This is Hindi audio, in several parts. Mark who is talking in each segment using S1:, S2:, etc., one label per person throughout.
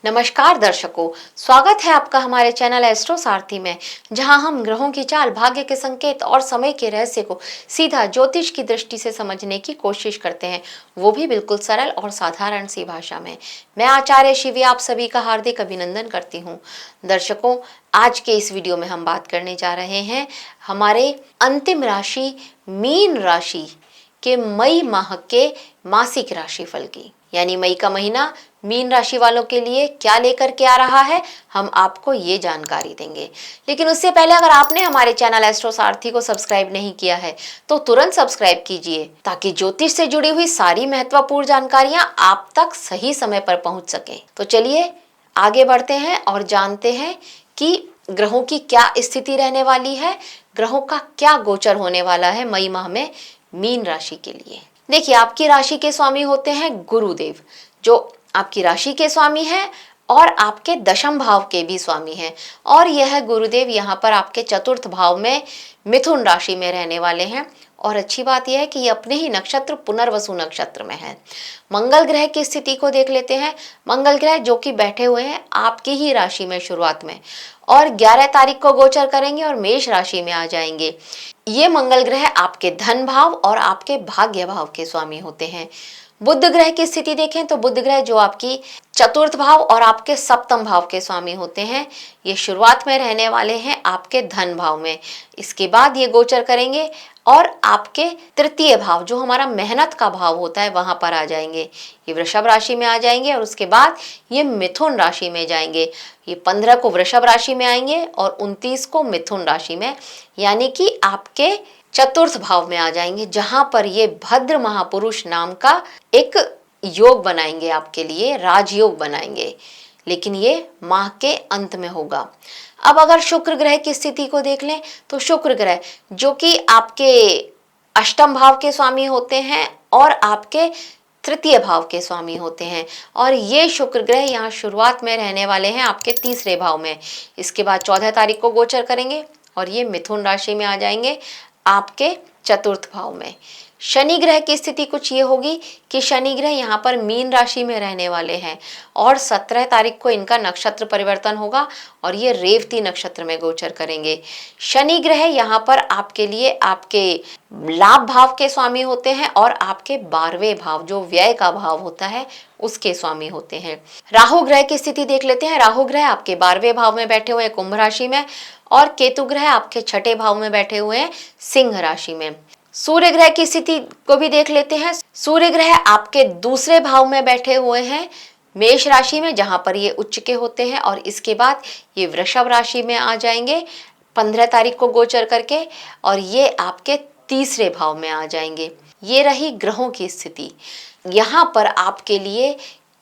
S1: नमस्कार दर्शकों, स्वागत है आपका हमारे चैनल एस्ट्रो सारथी में, जहां हम ग्रहों की चाल, भाग्य के संकेत और समय के रहस्य को सीधा ज्योतिष की दृष्टि से समझने की कोशिश करते हैं, वो भी बिल्कुल सरल और साधारण सी भाषा में। मैं आचार्य शिवी आप सभी का हार्दिक अभिनंदन करती हूँ। दर्शकों, आज के इस वीडियो में हम बात करने जा रहे हैं हमारे अंतिम राशि मीन राशि के मई माह के मासिक राशिफल की। यानी मई का महीना मीन राशि वालों के लिए क्या लेकर के आ रहा है, हम आपको ये जानकारी देंगे। लेकिन उससे पहले अगर आपने हमारे चैनल एस्ट्रो सारथी को सब्सक्राइब नहीं किया है तो तुरंत सब्सक्राइब कीजिए, ताकि ज्योतिष से जुड़ी हुई सारी महत्वपूर्ण जानकारियां आप तक सही समय पर पहुंच सके। तो चलिए आगे बढ़ते हैं और जानते हैं कि ग्रहों की क्या स्थिति रहने वाली है, ग्रहों का क्या गोचर होने वाला है मई माह में मीन राशि के लिए। देखिए, आपकी राशि के स्वामी होते हैं गुरुदेव, जो आपकी राशि के स्वामी हैं और आपके दशम भाव के भी स्वामी हैं। और यह गुरुदेव यहाँ पर आपके चतुर्थ भाव में मिथुन राशि में रहने वाले हैं। और अच्छी बात यह है कि ये अपने ही नक्षत्र पुनर्वसु नक्षत्र में है। मंगल ग्रह की स्थिति को देख लेते हैं। मंगल ग्रह जो कि बैठे हुए हैं आपकी ही राशि में शुरुआत में, और 11 तारीख को गोचर करेंगे और मेष राशि में आ जाएंगे। ये मंगल ग्रह आपके धन भाव और आपके भाग्य भाव के स्वामी होते हैं। बुध ग्रह की स्थिति देखें तो बुध ग्रह जो आपकी चतुर्थ भाव और आपके सप्तम भाव के स्वामी होते हैं, ये शुरुआत में रहने वाले हैं आपके धन भाव में। इसके बाद ये गोचर करेंगे और आपके तृतीय भाव, जो हमारा मेहनत का भाव होता है, वहां पर आ जाएंगे। ये वृषभ राशि में आ जाएंगे और उसके बाद ये मिथुन राशि में जाएंगे। ये 15 को वृषभ राशि में आएंगे और 29 को मिथुन राशि में, यानी कि आपके चतुर्थ भाव में आ जाएंगे, जहां पर ये भद्र महापुरुष नाम का एक योग बनाएंगे, आपके लिए राजयोग बनाएंगे। लेकिन ये माह के अंत में होगा। अब अगर शुक्र ग्रह की स्थिति को देख लें तो शुक्र ग्रह जो कि आपके अष्टम भाव के स्वामी होते हैं और आपके तृतीय भाव के स्वामी होते हैं, और ये शुक्र ग्रह यहाँ शुरुआत में रहने वाले हैं आपके तीसरे भाव में। इसके बाद 14 तारीख को गोचर करेंगे और ये मिथुन राशि में आ जाएंगे आपके चतुर्थ भाव में। शनि ग्रह की स्थिति कुछ ये होगी कि शनि ग्रह यहाँ पर मीन राशि में रहने वाले हैं और 17 तारीख को इनका नक्षत्र परिवर्तन होगा और ये रेवती नक्षत्र में गोचर करेंगे। शनि ग्रह यहाँ पर आपके लिए आपके लाभ भाव के स्वामी होते हैं और आपके 12वें भाव, जो व्यय का भाव होता है, उसके स्वामी होते हैं। राहु ग्रह की स्थिति देख लेते हैं। राहु ग्रह आपके 12वें भाव में बैठे हुए हैं कुंभ राशि में, और केतु ग्रह आपके 6ठे भाव में बैठे हुए हैं सिंह राशि में। सूर्य ग्रह की स्थिति को भी देख लेते हैं। सूर्य ग्रह आपके दूसरे भाव में बैठे हुए हैं मेष राशि में, जहां पर ये उच्च के होते हैं, और इसके बाद ये वृषभ राशि में आ जाएंगे 15 तारीख को गोचर करके, और ये आपके तीसरे भाव में आ जाएंगे। ये रही ग्रहों की स्थिति। यहाँ पर आपके लिए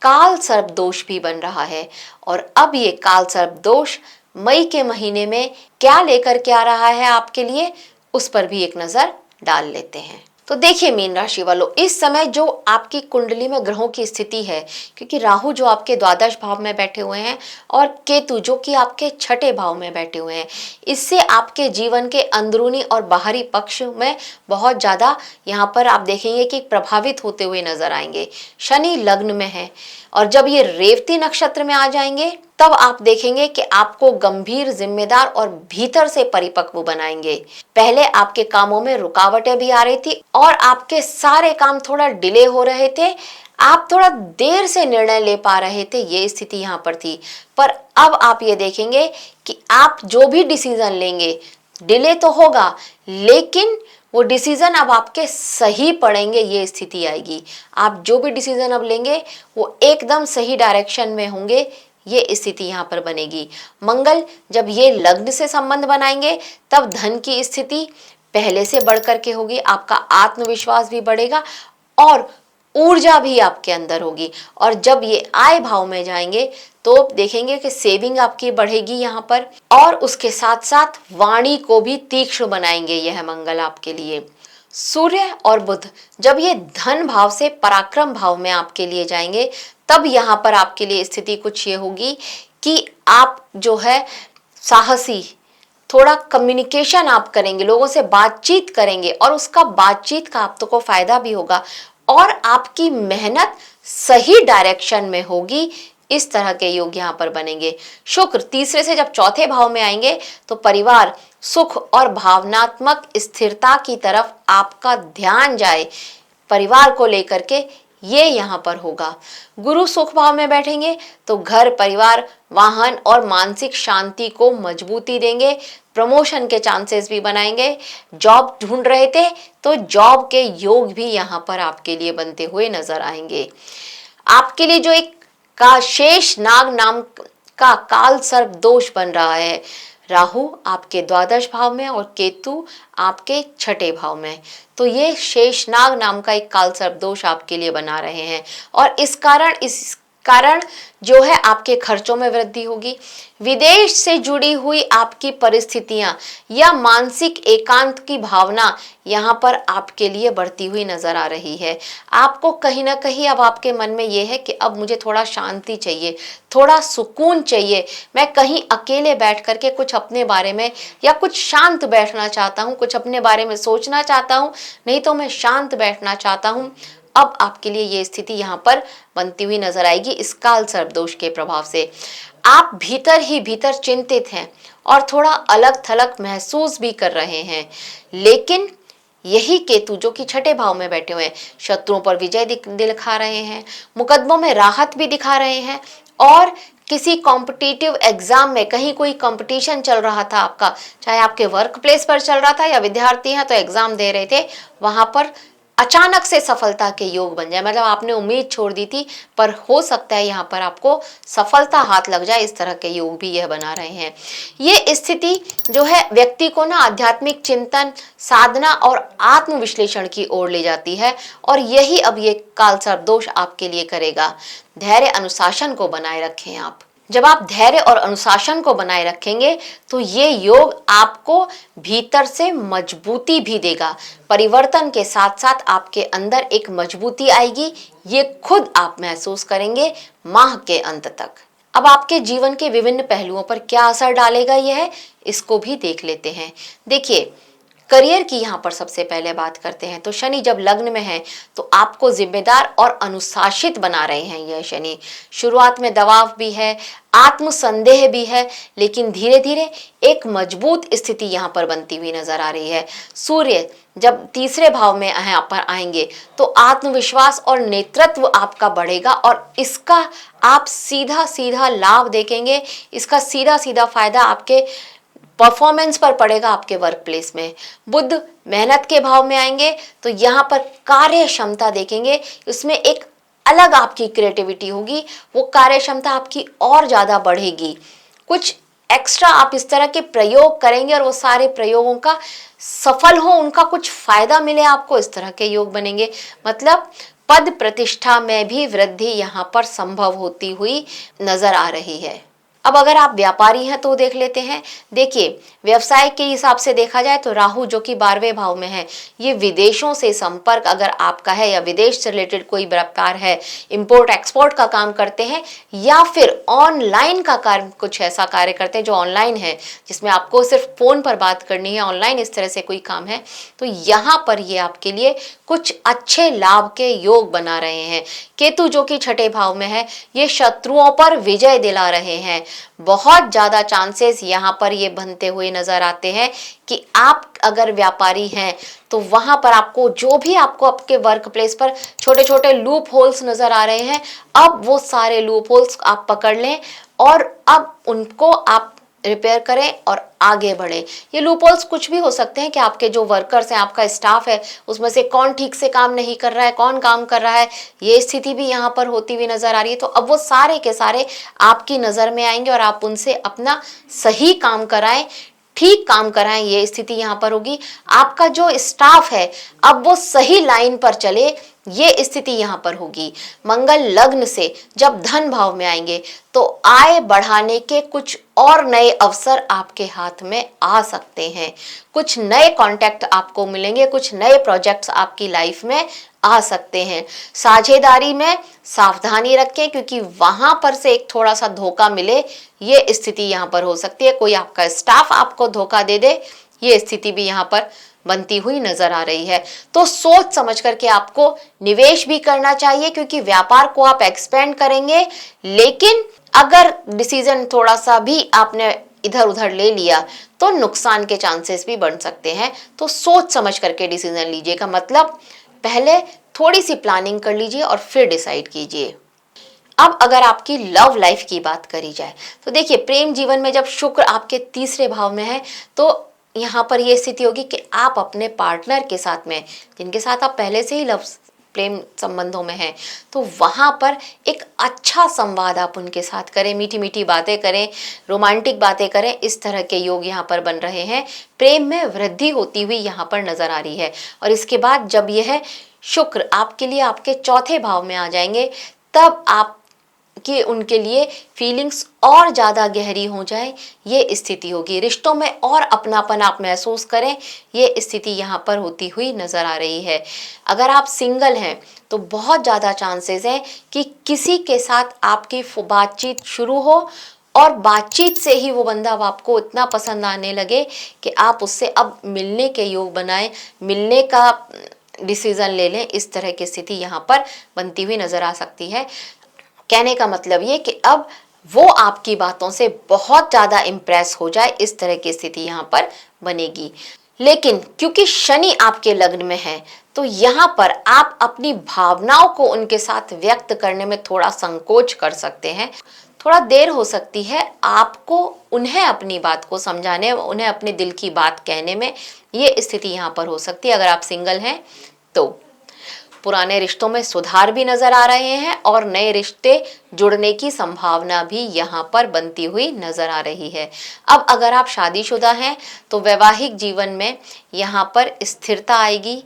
S1: काल सर्प दोष भी बन रहा है, और अब ये काल सर्प दोष मई के महीने में क्या लेकर के आ रहा है आपके लिए, उस पर भी एक नजर डाल लेते हैं। तो देखिए मीन राशि वालों, इस समय जो आपकी कुंडली में ग्रहों की स्थिति है, क्योंकि राहु जो आपके द्वादश भाव में बैठे हुए हैं और केतु जो कि आपके 6ठे भाव में बैठे हुए हैं, इससे आपके जीवन के अंदरूनी और बाहरी पक्ष में बहुत ज़्यादा यहाँ पर आप देखेंगे कि प्रभावित होते हुए नजर आएंगे। शनि लग्न में है और जब ये रेवती नक्षत्र में आ जाएंगे तब आप देखेंगे कि आपको गंभीर, जिम्मेदार और भीतर से परिपक्व बनाएंगे। पहले आपके कामों में रुकावटें भी आ रही थी और आपके सारे काम थोड़ा डिले हो रहे थे, आप थोड़ा देर से निर्णय ले पा रहे थे, ये स्थिति यहाँ पर थी। पर अब आप ये देखेंगे कि आप जो भी डिसीजन लेंगे, डिले तो होगा लेकिन वो डिसीजन अब आपके सही पड़ेंगे, ये स्थिति आएगी। आप जो भी डिसीजन अब लेंगे वो एकदम सही डायरेक्शन में होंगे, ये स्थिति यहाँ पर बनेगी। मंगल जब ये लग्न से संबंध बनाएंगे तब धन की स्थिति पहले से बढ़कर के होगी, आपका आत्मविश्वास भी बढ़ेगा और ऊर्जा भी आपके अंदर होगी। और जब ये आय भाव में जाएंगे तो देखेंगे कि सेविंग आपकी बढ़ेगी यहाँ पर, और उसके साथ साथ वाणी को भी तीक्ष्ण बनाएंगे यह मंगल आपके लिए। सूर्य और बुध जब ये धन भाव से पराक्रम भाव में आपके लिए जाएंगे तब यहाँ पर आपके लिए स्थिति कुछ ये होगी कि आप जो है साहसी, थोड़ा कम्युनिकेशन आप करेंगे, लोगों से बातचीत करेंगे और उसका बातचीत का आप तो को फायदा भी होगा और आपकी मेहनत सही डायरेक्शन में होगी, इस तरह के योग यहाँ पर बनेंगे। शुक्र तीसरे से जब चौथे भाव में आएंगे तो परिवार, सुख और भावनात्मक स्थिरता की तरफ आपका ध्यान जाए, परिवार को लेकर के ये यहाँ पर होगा। गुरु सुख भाव में बैठेंगे तो घर, परिवार, वाहन और मानसिक शांति को मजबूती देंगे। प्रमोशन के चांसेस भी बनाएंगे। जॉब ढूंढ रहे थे तो जॉब के योग भी यहाँ पर आपके लिए बनते हुए नजर आएंगे। आपके लिए जो एक का शेष नाग नाम का काल सर्प दोष बन रहा है, राहु आपके द्वादश भाव में और केतु आपके छठे भाव में, तो ये शेषनाग नाम का एक काल सर्प दोष आपके लिए बना रहे हैं और इस कारण जो है आपके खर्चों में वृद्धि होगी। विदेश से जुड़ी हुई आपकी परिस्थितियां या मानसिक एकांत की भावना यहाँ पर आपके लिए बढ़ती हुई नजर आ रही है। आपको कहीं ना कहीं अब आपके मन में ये है कि अब मुझे थोड़ा शांति चाहिए, थोड़ा सुकून चाहिए, मैं कहीं अकेले बैठ करके कुछ अपने बारे में या कुछ शांत बैठना चाहता हूँ, कुछ अपने बारे में सोचना चाहता हूँ, नहीं तो मैं शांत बैठना चाहता हूँ। अब आपके लिए ये स्थिति यहाँ पर बनती हुई नजर आएगी इस काल सर्प दोष के प्रभाव से। आप भीतर ही भीतर चिंतित हैं और थोड़ा अलग थलग महसूस भी कर रहे हैं, लेकिन यही केतु जो कि छठे भाव में बैठे हुए हैं शत्रुओं पर विजय दिखा रहे हैं, मुकदमों में राहत भी दिखा रहे हैं और किसी कॉम्पिटिटिव एग्जाम में कहीं कोई कंपटीशन चल रहा था आपका, चाहे आपके वर्क प्लेस पर चल रहा था या विद्यार्थी हैं तो एग्जाम दे रहे थे, वहां पर अचानक से सफलता के योग बन जाए। मतलब आपने उम्मीद छोड़ दी थी पर हो सकता है यहाँ पर आपको सफलता हाथ लग जाए, इस तरह के योग भी यह बना रहे हैं। ये स्थिति जो है व्यक्ति को ना आध्यात्मिक चिंतन, साधना और आत्मविश्लेषण की ओर ले जाती है और यही अब ये काल सर्प दोष आपके लिए करेगा। धैर्य अनुशासन को बनाए रखें आप। जब आप धैर्य और अनुशासन को बनाए रखेंगे तो ये योग आपको भीतर से मजबूती भी देगा। परिवर्तन के साथ साथ आपके अंदर एक मजबूती आएगी, ये खुद आप महसूस करेंगे माह के अंत तक। अब आपके जीवन के विभिन्न पहलुओं पर क्या असर डालेगा यह, इसको भी देख लेते हैं। देखिए, करियर की यहाँ पर सबसे पहले बात करते हैं तो शनि जब लग्न में है तो आपको जिम्मेदार और अनुशासित बना रहे हैं। यह शनि शुरुआत में दबाव भी है, आत्मसंदेह भी है, लेकिन धीरे धीरे एक मजबूत स्थिति यहाँ पर बनती हुई नजर आ रही है। सूर्य जब तीसरे भाव में यहाँ पर आएंगे तो आत्मविश्वास और नेतृत्व आपका बढ़ेगा और इसका आप सीधा सीधा लाभ देखेंगे, इसका सीधा सीधा फायदा आपके परफॉर्मेंस पर पड़ेगा आपके वर्क प्लेस में। बुध मेहनत के भाव में आएंगे तो यहाँ पर कार्य क्षमता देखेंगे, उसमें एक अलग आपकी क्रिएटिविटी होगी, वो कार्य क्षमता आपकी और ज्यादा बढ़ेगी। कुछ एक्स्ट्रा आप इस तरह के प्रयोग करेंगे और वो सारे प्रयोगों का सफल हो, उनका कुछ फायदा मिले आपको, इस तरह के योग बनेंगे। मतलब पद प्रतिष्ठा में भी वृद्धि यहाँ पर संभव होती हुई नजर आ रही है। अब अगर आप व्यापारी हैं तो देख लेते हैं। देखिए, व्यवसाय के हिसाब से देखा जाए तो राहु जो कि 12वें भाव में है, ये विदेशों से संपर्क अगर आपका है या विदेश से रिलेटेड कोई व्यापार है, इंपोर्ट एक्सपोर्ट का काम करते हैं या फिर ऑनलाइन का कार्य, कुछ ऐसा कार्य करते हैं जो ऑनलाइन है, जिसमें आपको सिर्फ फोन पर बात करनी है, ऑनलाइन इस तरह से कोई काम है, तो यहाँ पर ये आपके लिए कुछ अच्छे लाभ के योग बना रहे हैं। केतु जो कि छठे भाव में है, ये शत्रुओं पर विजय दिला रहे हैं। बहुत ज्यादा चांसेस यहाँ पर ये बनते हुए नजर आते हैं कि आप अगर व्यापारी हैं तो वहां पर आपको जो भी आपको आपके वर्क प्लेस पर छोटे छोटे लूप होल्स नजर आ रहे हैं, अब वो सारे लूप होल्स आप पकड़ लें और अब उनको आप रिपेयर करें और आगे बढ़े। ये लूपहोल्स कुछ भी हो सकते हैं कि आपके जो वर्कर्स हैं, आपका स्टाफ है, उसमें से कौन ठीक से काम नहीं कर रहा है, कौन काम कर रहा है, ये स्थिति भी यहाँ पर होती हुई नजर आ रही है। तो अब वो सारे के सारे आपकी नजर में आएंगे और आप उनसे अपना सही काम कराएं, ठीक काम कराएं, ये स्थिति यहाँ पर होगी। आपका जो स्टाफ है अब वो सही लाइन पर चले, ये स्थिति यहाँ पर होगी। मंगल लग्न से जब धन भाव में आएंगे तो आय बढ़ाने के कुछ और नए अवसर आपके हाथ में आ सकते हैं। कुछ नए कॉन्टैक्ट आपको मिलेंगे, कुछ नए प्रोजेक्ट्स आपकी लाइफ में आ सकते हैं। साझेदारी में सावधानी रखें क्योंकि वहां पर से एक थोड़ा सा धोखा मिले, ये स्थिति यहाँ पर हो सकती है। कोई आपका स्टाफ आपको धोखा दे दे, ये स्थिति भी यहाँ पर बनती हुई नजर आ रही है। तो सोच समझ करके आपको निवेश भी करना चाहिए, क्योंकि व्यापार को आप एक्सपेंड करेंगे, लेकिन अगर डिसीजन थोड़ा सा भी आपने इधर उधर ले लिया तो नुकसान के चांसेस भी बढ़ सकते हैं। तो सोच समझ करके डिसीजन लीजिएगा, मतलब पहले थोड़ी सी प्लानिंग कर लीजिए और फिर डिसाइड कीजिए। अब अगर आपकी लव लाइफ की बात करी जाए तो देखिए, प्रेम जीवन में जब शुक्र आपके तीसरे भाव में है तो यहाँ पर यह स्थिति होगी कि आप अपने पार्टनर के साथ में, जिनके साथ आप पहले से ही लव प्रेम संबंधों में हैं, तो वहाँ पर एक अच्छा संवाद आप उनके साथ करें, मीठी मीठी बातें करें, रोमांटिक बातें करें। इस तरह के योग यहाँ पर बन रहे हैं। प्रेम में वृद्धि होती हुई यहाँ पर नजर आ रही है। और इसके बाद जब यह शुक्र आपके लिए आपके चौथे भाव में आ जाएंगे, तब आप कि उनके लिए फीलिंग्स और ज़्यादा गहरी हो जाए, ये स्थिति होगी। रिश्तों में और अपनापन आप महसूस करें, ये स्थिति यहाँ पर होती हुई नज़र आ रही है। अगर आप सिंगल हैं तो बहुत ज़्यादा चांसेस हैं कि किसी के साथ आपकी बातचीत शुरू हो और बातचीत से ही वो बंदा आपको इतना पसंद आने लगे कि आप उससे अब मिलने के योग बनाएं, मिलने का डिसीज़न ले लें। इस तरह की स्थिति यहाँ पर बनती हुई नज़र आ सकती है। कहने का मतलब ये कि अब वो आपकी बातों से बहुत ज़्यादा इम्प्रेस हो जाए, इस तरह की स्थिति यहाँ पर बनेगी। लेकिन क्योंकि शनि आपके लग्न में है तो यहाँ पर आप अपनी भावनाओं को उनके साथ व्यक्त करने में थोड़ा संकोच कर सकते हैं। थोड़ा देर हो सकती है आपको उन्हें अपनी बात को समझाने, उन्हें अपने दिल की बात कहने में, ये स्थिति यहाँ पर हो सकती है। अगर आप सिंगल हैं तो पुराने रिश्तों में सुधार भी नजर आ रहे हैं और नए रिश्ते जुड़ने की संभावना भी यहाँ पर बनती हुई नजर आ रही है। अब अगर आप शादीशुदा हैं तो वैवाहिक जीवन में यहाँ पर स्थिरता आएगी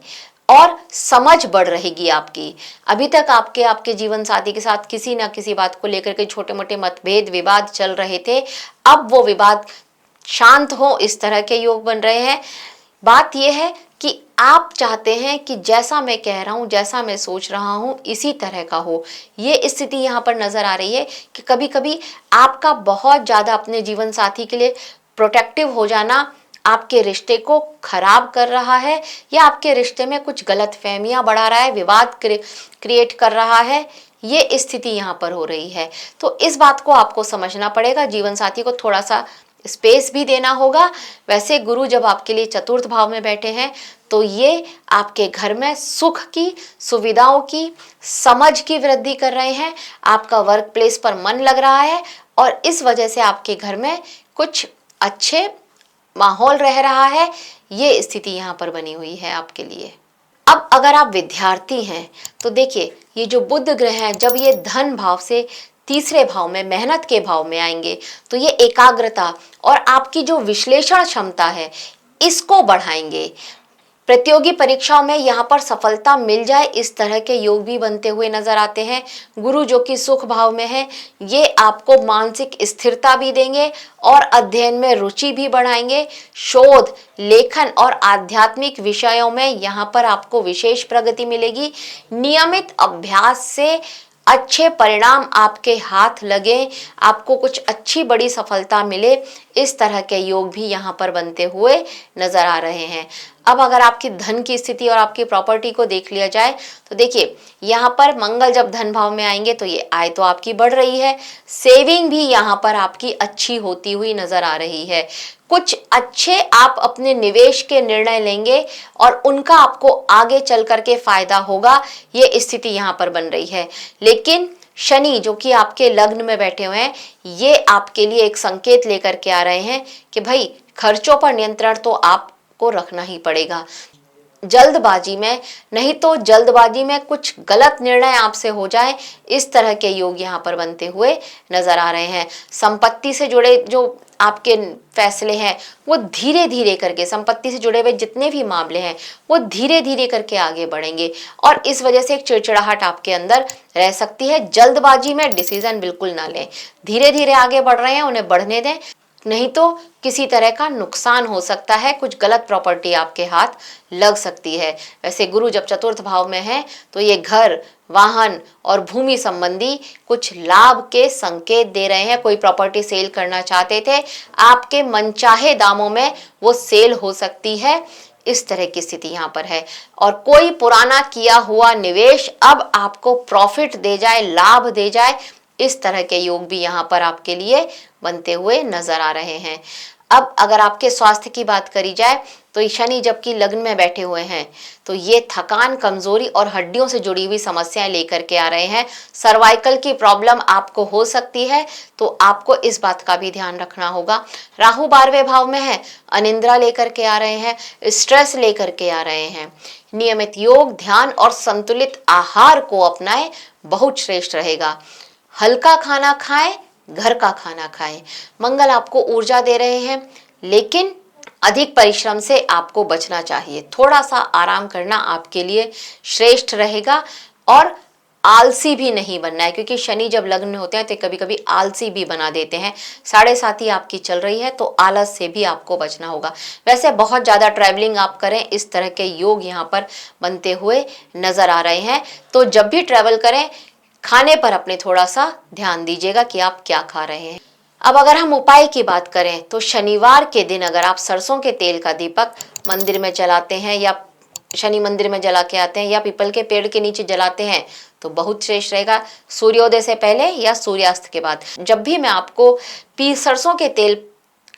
S1: और समझ बढ़ रहेगी आपकी। अभी तक आपके जीवन साथी के साथ किसी ना किसी बात को लेकर के छोटे मोटे मतभेद विवाद चल रहे थे, अब वो विवाद शांत हो, इस तरह के योग बन रहे हैं। बात यह है कि आप चाहते हैं कि जैसा मैं कह रहा हूँ, जैसा मैं सोच रहा हूँ, इसी तरह का हो। ये स्थिति यहाँ पर नजर आ रही है कि कभी कभी आपका बहुत ज़्यादा अपने जीवन साथी के लिए प्रोटेक्टिव हो जाना आपके रिश्ते को खराब कर रहा है, या आपके रिश्ते में कुछ गलतफहमियां बढ़ा रहा है, विवाद क्रिएट कर रहा है। ये स्थिति यहाँ पर हो रही है। तो इस बात को आपको समझना पड़ेगा। जीवन साथी को थोड़ा सा स्पेस भी देना होगा। वैसे गुरु जब आपके लिए चतुर्थ भाव में बैठे हैं तो ये आपके घर में सुख की, सुविधाओं की, समझ की वृद्धि कर रहे हैं। आपका वर्क प्लेस पर मन लग रहा है और इस वजह से आपके घर में कुछ अच्छे माहौल रह रहा है। ये स्थिति यहाँ पर बनी हुई है आपके लिए। अब अगर आप विद्यार्थी हैं तो देखिए, ये जो बुध ग्रह हैं जब ये धन भाव से तीसरे भाव में, मेहनत के भाव में आएंगे तो ये एकाग्रता और आपकी जो विश्लेषण क्षमता है इसको बढ़ाएंगे। प्रतियोगी परीक्षाओं में यहाँ पर सफलता मिल जाए, इस तरह के योग भी बनते हुए नजर आते हैं। गुरु जो कि सुख भाव में है, ये आपको मानसिक स्थिरता भी देंगे और अध्ययन में रुचि भी बढ़ाएंगे। शोध, लेखन और आध्यात्मिक विषयों में यहाँ पर आपको विशेष प्रगति मिलेगी। नियमित अभ्यास से अच्छे परिणाम आपके हाथ लगे, आपको कुछ अच्छी बड़ी सफलता मिले, इस तरह के योग भी यहाँ पर बनते हुए नजर आ रहे हैं। अब अगर आपकी धन की स्थिति और आपकी प्रॉपर्टी को देख लिया जाए तो देखिए, यहाँ पर मंगल जब धन भाव में आएंगे तो ये आय तो आपकी बढ़ रही है, सेविंग भी यहाँ पर आपकी अच्छी होती हुई नजर आ रही है। कुछ अच्छे आप अपने निवेश के निर्णय लेंगे और उनका आपको आगे चल करके फायदा होगा, ये स्थिति यहाँ पर बन रही है। लेकिन शनि जो कि आपके लग्न में बैठे हुए हैं, ये आपके लिए एक संकेत लेकर के आ रहे हैं कि भाई खर्चों पर नियंत्रण तो आपको रखना ही पड़ेगा। जल्दबाजी में नहीं तो जल्दबाजी में कुछ गलत निर्णय आपसे हो जाए, इस तरह के योग यहाँ पर बनते हुए नजर आ रहे हैं। संपत्ति से जुड़े जो आपके फैसले हैं वो धीरे धीरे करके, संपत्ति से जुड़े हुए जितने भी मामले हैं वो धीरे धीरे करके आगे बढ़ेंगे और इस वजह से एक चिड़चिड़ाहट आपके अंदर रह सकती है। जल्दबाजी में डिसीजन बिल्कुल ना लें, धीरे धीरे आगे बढ़ रहे हैं उन्हें बढ़ने दें, नहीं तो किसी तरह का नुकसान हो सकता है, कुछ गलत प्रॉपर्टी आपके हाथ लग सकती है। वैसे गुरु जब चतुर्थ भाव में है तो ये घर, वाहन और भूमि संबंधी कुछ लाभ के संकेत दे रहे हैं। कोई प्रॉपर्टी सेल करना चाहते थे, आपके मनचाहे दामों में वो सेल हो सकती है। इस तरह की स्थिति यहाँ पर है। और कोई पुराना किया हुआ निवेश अब आपको प्रॉफिट दे जाए, लाभ दे जाए, इस तरह के योग भी यहाँ पर आपके लिए बनते हुए नजर आ रहे हैं। अब अगर आपके स्वास्थ्य की बात करी जाए तो शनि जबकि लग्न में बैठे हुए हैं तो ये थकान, कमजोरी और हड्डियों से जुड़ी हुई समस्याएं लेकर के आ रहे हैं। सर्वाइकल की प्रॉब्लम आपको हो सकती है, तो आपको इस बात का भी ध्यान रखना होगा। राहु 12वें भाव में है, अनिद्रा लेकर के आ रहे हैं, स्ट्रेस लेकर के आ रहे हैं। नियमित योग, ध्यान और संतुलित आहार को अपनाएं, बहुत श्रेष्ठ रहेगा। हल्का खाना खाएं, घर का खाना खाएं। मंगल आपको ऊर्जा दे रहे हैं, लेकिन अधिक परिश्रम से आपको बचना चाहिए। थोड़ा सा आराम करना आपके लिए श्रेष्ठ रहेगा और आलसी भी नहीं बनना है, क्योंकि शनि जब लग्न में होते हैं तो कभी कभी आलसी भी बना देते हैं। 7.5 आपकी चल रही है तो आलस से भी आपको बचना होगा। वैसे बहुत ज़्यादा ट्रैवलिंग आप करें, इस तरह के योग यहाँ पर बनते हुए नजर आ रहे हैं। तो जब भी ट्रैवल करें, खाने पर अपने थोड़ा सा ध्यान दीजिएगा कि आप क्या खा रहे हैं। अब अगर हम उपाय की बात करें तो शनिवार के दिन अगर आप सरसों के तेल का दीपक मंदिर में जलाते हैं या शनि मंदिर में जला के आते हैं या पीपल के पेड़ के नीचे जलाते हैं तो बहुत श्रेष्ठ रहेगा। सूर्योदय से पहले या सूर्यास्त के बाद। जब भी मैं आपको सरसों के तेल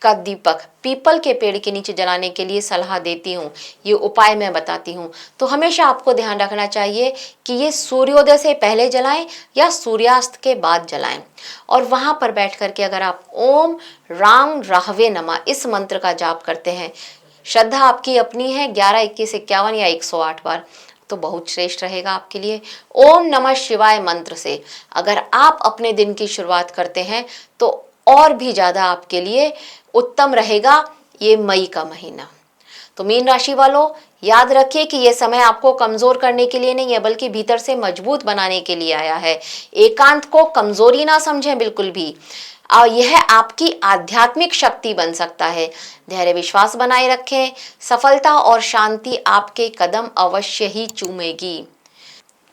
S1: का दीपक पीपल के पेड़ के नीचे जलाने के लिए सलाह देती हूँ, ये उपाय मैं बताती हूँ, तो हमेशा आपको ध्यान रखना चाहिए कि ये सूर्योदय से पहले जलाएं या सूर्यास्त के बाद जलाएं। और वहां पर बैठ करके अगर आप ओम राम राहवे नमः इस मंत्र का जाप करते हैं, श्रद्धा आपकी अपनी है, 11, 21, 51 या 108 बार, तो बहुत श्रेष्ठ रहेगा आपके लिए। ओम नमः शिवाय मंत्र से अगर आप अपने दिन की शुरुआत करते हैं तो और भी ज्यादा आपके लिए उत्तम रहेगा ये मई का महीना। तो मीन राशि वालों, याद रखिए कि यह समय आपको कमजोर करने के लिए नहीं है, बल्कि भीतर से मजबूत बनाने के लिए आया है। एकांत को कमजोरी ना समझें बिल्कुल भी, और यह आपकी आध्यात्मिक शक्ति बन सकता है। धैर्य विश्वास बनाए रखें, सफलता और शांति आपके कदम अवश्य ही चूमेगी।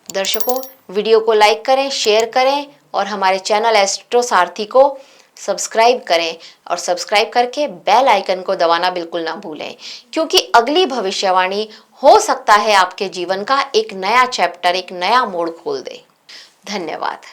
S1: दर्शकों, वीडियो को लाइक करें, शेयर करें और हमारे चैनल एस्ट्रो सारथी को सब्सक्राइब करें, और सब्सक्राइब करके बेल आइकन को दबाना बिल्कुल ना भूलें, क्योंकि अगली भविष्यवाणी हो सकता है आपके जीवन का एक नया चैप्टर, एक नया मोड़ खोल दे। धन्यवाद।